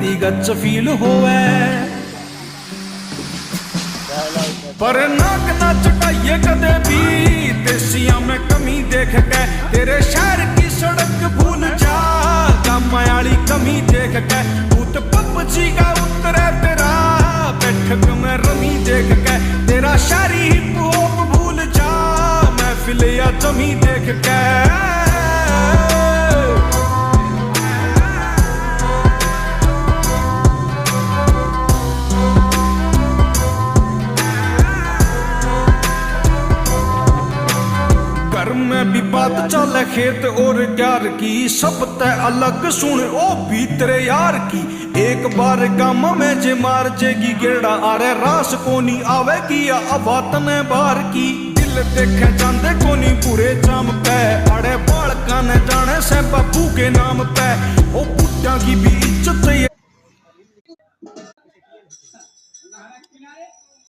दी गच फील होवे। पर नाक ना चटाइए कदे भी देसिया में कमी देख के, तेरे शहर की सड़क भूल जा काम वाली कमी देख के। भूत पबजी का उतरे तेरा बैठक में रमी देख के, तेरा शारी हिप हॉप भूल जा महफिल या जमी देख के। घर में भी बात चले खेत और प्यार की, सब तय अलग सुन ओ भीतरे यार की। एक बार गाम में जे मार जेगी गेड़ा आरे रास कोनी आवेगी या अबातने बार की। दिल देखे जांदे कोनी पूरे जाम पे, आड़े बालका ने जाने से बाबू के नाम पे। ओ बुड्ढा की भी इज्जत है।